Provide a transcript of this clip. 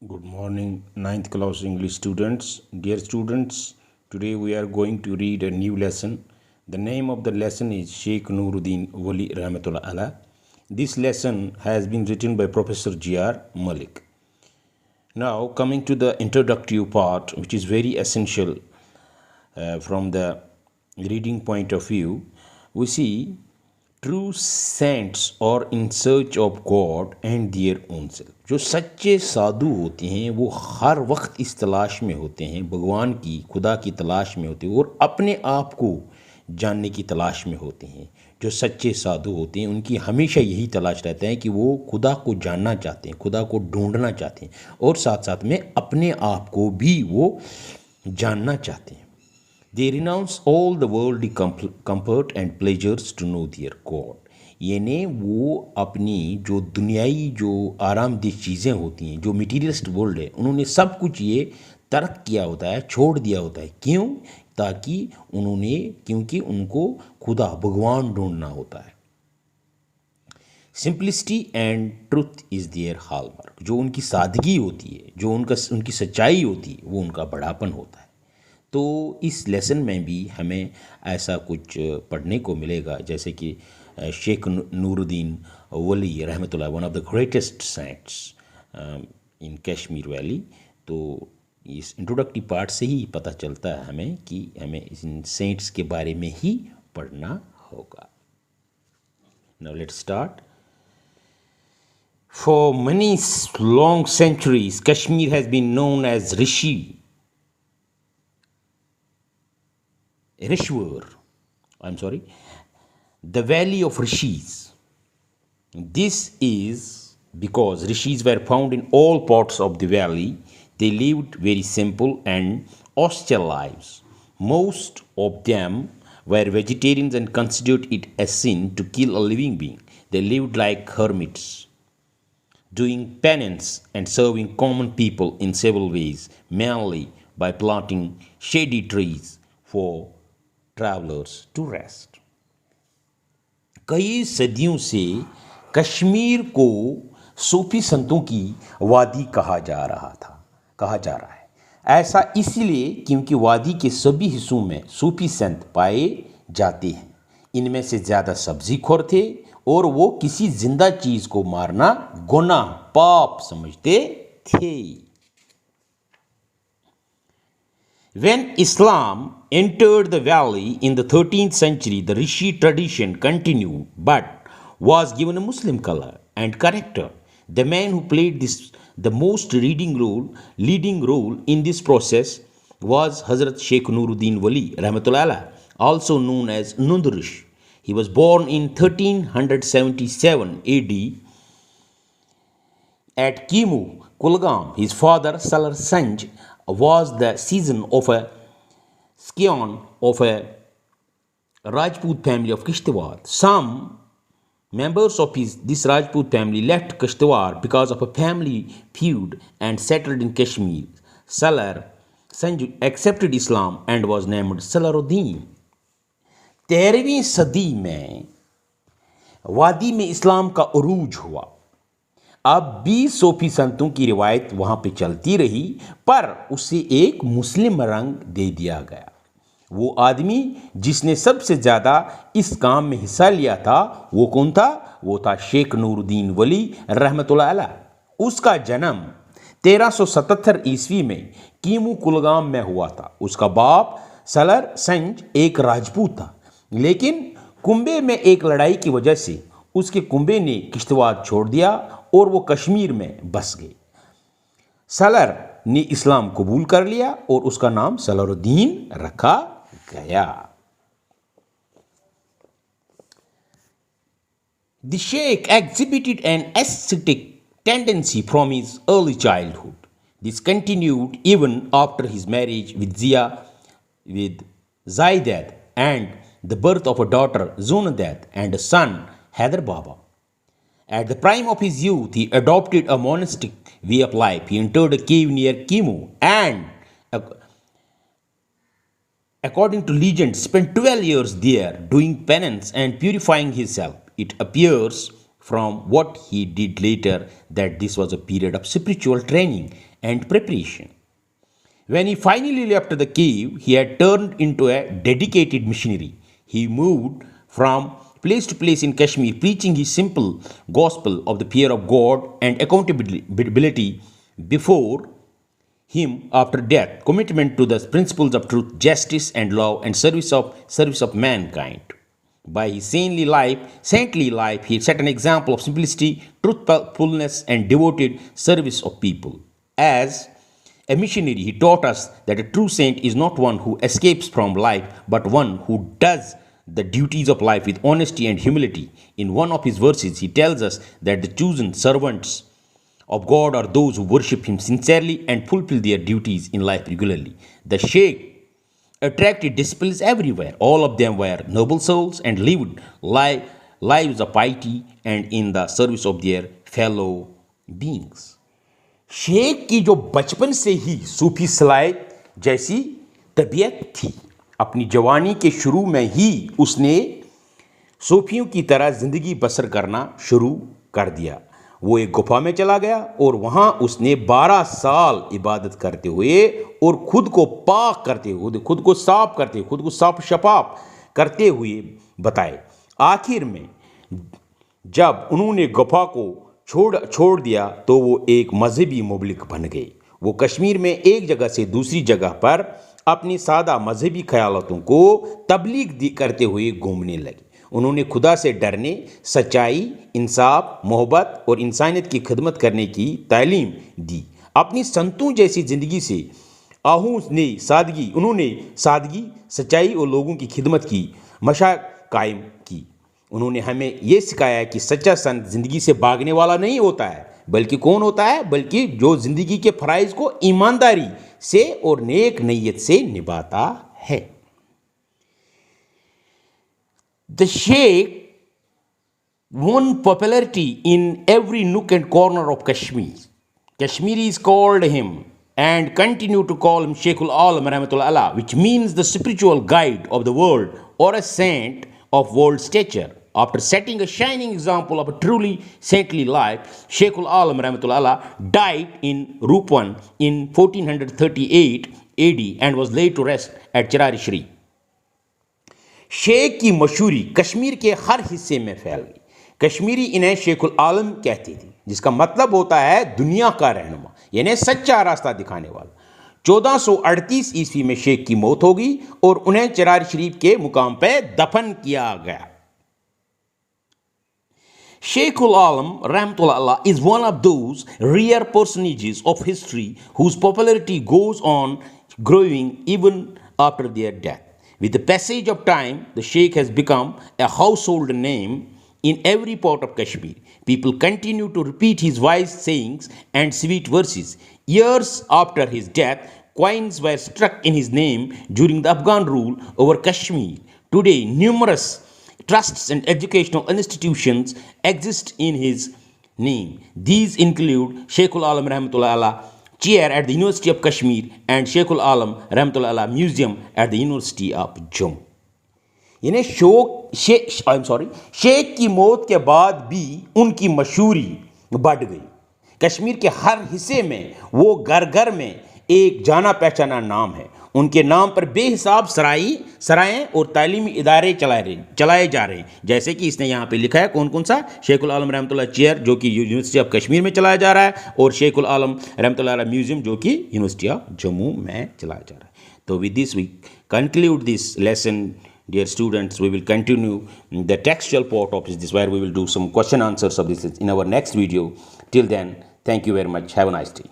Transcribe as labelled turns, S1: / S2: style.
S1: Good morning, ninth class English students. Dear students, today we are going to read a new lesson. The name of the lesson is Sheikh Nuruddin Wali Rahmatullah Allah. This lesson has been written by Professor G.R. Malik. Now, coming to the introductory part, which is very essential from the reading point of view, we see true saints और in search of God and their own self. जो सच्चे साधु होते हैं वो हर वक्त इस तलाश में होते हैं, भगवान की, खुदा की तलाश में होते हैं और अपने आप को जानने की तलाश में होते हैं। जो सच्चे साधु होते हैं उनकी हमेशा यही तलाश रहता है कि वो खुदा को जानना चाहते हैं, खुदा को ढूंढना चाहते हैं और साथ साथ में अपने आप को भी वो जानना चाहते हैं। They renounce all the worldly comfort and pleasures to know their God. यानी वो अपनी जो दुनियाई जो आरामदेह चीज़ें होती हैं, जो मटीरियलिस्ट वर्ल्ड है, उन्होंने सब कुछ ये तर्क किया होता है, छोड़ दिया होता है। क्यों? ताकि क्योंकि उनको खुदा भगवान ढूंढना होता है। Simplicity and truth is their hallmark. जो उनकी सादगी होती है, जो उनकी सच्चाई होती है, वो उनका बड़ापन होता है। तो इस लेसन में भी हमें ऐसा कुछ पढ़ने को मिलेगा, जैसे कि शेख नूरुद्दीन वली रहमतुल्लाह, one of the greatest saints in Kashmir valley. तो इस इंट्रोडक्टरी पार्ट से ही पता चलता है हमें कि हमें इन सेंट्स के बारे में ही पढ़ना होगा। Now let's start. For many long centuries, Kashmir has been known as Rishwar, the valley of rishis. This is because rishis were found in all parts of the valley. They lived very simple and austere lives. Most of them were vegetarians and considered it a sin to kill a living being. They lived like hermits, doing penance and serving common people in several ways, mainly by planting shady trees for travelers to rest. कई सदियों से कश्मीर को सूफी संतों की वादी कहा जा रहा है। ऐसा इसलिए क्योंकि वादी के सभी हिस्सों में सूफी संत पाए जाते हैं। इनमें से ज़्यादा सब्जी खोर थे और वो किसी जिंदा चीज़ को मारना गुनाह, पाप समझते थे। When Islam entered the valley in the 13th century, the Rishi tradition continued but was given a Muslim color and character. The man who played the most leading role in this process was Hazrat Sheikh Nuruddin Wali Rahmatullah, also known as Nundurish. He was born in 1377 AD at Kimu, Kulgam. His father, Salar Sanj, was the season of a scion of a Rajput family of Kishtwar. Some members of this Rajput family left Kishtwar because of a family feud and settled in Kashmir. Salar Sanj accepted Islam and was named Salaruddin. 13वीं सदी में वादी में इस्लाम का उरूज हुआ। अब भी सूफी संतों की रिवायत वहाँ पे चलती रही, पर उसे एक मुस्लिम रंग दे दिया गया। वो आदमी जिसने सबसे ज़्यादा इस काम में हिस्सा लिया था वो कौन था? वो था शेख नूरुद्दीन वली रहमतुल्लाह अलैह। उसका जन्म 1377 ईस्वी में कीमू कुलगाम में हुआ था। उसका बाप सलर संज एक राजपूत था, लेकिन कुंबे में एक लड़ाई की वजह से उसके कुंबे ने किश्तवाड़ छोड़ दिया और वो कश्मीर में बस गए। सलर ने इस्लाम कबूल कर लिया और उसका नाम सलरुद्दीन रखा गया। The sheikh exhibited an ascetic tendency from his early childhood. This continued even after his marriage with Zaidat and the birth of a daughter Zunadat and a son Hyder Baba. At the prime of his youth, he adopted a monastic way of life. He entered a cave near Kimu and, according to legend, spent 12 years there doing penance and purifying himself. It appears from what he did later that this was a period of spiritual training and preparation. When he finally left the cave, he had turned into a dedicated missionary. He moved from place to place in Kashmir, preaching his simple gospel of the fear of God and accountability before him after death, commitment to the principles of truth, justice, and love, and service of mankind. By his saintly life, he set an example of simplicity, truthfulness, and devoted service of people. As a missionary, he taught us that a true saint is not one who escapes from life, but one who does the duties of life with honesty and humility. In one of his verses, he tells us that the chosen servants of God are those who worship Him sincerely and fulfill their duties in life regularly. The Sheikh attracted disciples everywhere. All of them were noble souls and lived lives of piety and in the service of their fellow beings. Sheikh की जो बचपन से ही सूफी सलायत जैसी तबीयत थी, अपनी जवानी के शुरू में ही उसने सूफियों की तरह ज़िंदगी बसर करना शुरू कर दिया। वो एक गुफा में चला गया और वहाँ उसने 12 साल इबादत करते हुए और खुद को पाक करते हुए, खुद को साफ करते हुए, खुद को साफ शफाफ करते हुए बताए। आखिर में जब उन्होंने गुफा को छोड़ दिया तो वो एक मजहबी मुबलिक बन गए। वो कश्मीर में एक जगह से दूसरी जगह पर अपनी सादा मजहबी ख्यालातों को तबलीग करते हुए घूमने लगे। उन्होंने खुदा से डरने, सच्चाई, इंसाफ, मोहब्बत और इंसानियत की खिदमत करने की तालीम दी। अपनी संतों जैसी ज़िंदगी से उन्होंने सादगी, सच्चाई और लोगों की खिदमत की मशा कायम की। उन्होंने हमें ये सिखाया कि सच्चा संत ज़िंदगी से भागने वाला नहीं होता है, बल्कि कौन होता है, बल्कि जो ज़िंदगी के फ़राइज़ को ईमानदारी से और नेक नीयत से निभाता है। The Sheikh won popularity in every nook and corner of Kashmir. Kashmiris called him and continue to call him Sheikhul Alam Rahmatullah Allah, which means the spiritual guide of the world or a saint of world stature. After setting a shining example of a truly saintly life, Sheikhul Alam Rahmatullah Allah died in Rupwan in 1438 AD and was laid to rest at Chirari Shri. Sheikh की मशहूरी कश्मीर के हर हिस्से में फैल गई। कश्मीरी इन्हें शेखुल आलम कहते थे, जिसका मतलब होता है दुनिया का रहनुमा, यानी सच्चा रास्ता दिखाने वाला। 1438 ईस्वी में शेख की मौत हो गई और उन्हें चिरार शरीफ के मुकाम पर दफन किया गया। Sheikhul Alam Rahmatullah Allah is one of those rare personages of history whose popularity goes on growing even after their death. With the passage of time, the Sheikh has become a household name in every part of Kashmir. People continue to repeat his wise sayings and sweet verses. Years after his death, coins were struck in his name during the Afghan rule over Kashmir. Today, numerous trusts and educational institutions exist in his name. These include Sheikhul Alam Rahmatullah Allah Chair at the University of Kashmir and Sheikhul Alam Rahmatullah Allah Museum at the University of Jammu. यानी शेख की मौत के बाद भी उनकी मशहूरी बढ़ गई। कश्मीर के हर हिस्से में वो घर घर में एक जाना पहचाना नाम है। उनके नाम पर बेहिसाब सराएं और तालीमी इदारे चलाए जा रहे हैं, जैसे कि इसने यहाँ पे लिखा है कौन कौन सा। शेखुल आलम रहमतुल्लाह चेयर जो कि यूनिवर्सिटी ऑफ कश्मीर में चलाया जा रहा है, और शेखुल आलम रहमतुल्लाह म्यूजियम जो कि यूनिवर्सिटी ऑफ जम्मू में चलाया जा रहा है। तो with this we conclude this lesson. Dear students, we will continue the textual part of this, where we will do some question answers of this in our next video. Till then, thank you very much. Have a nice day.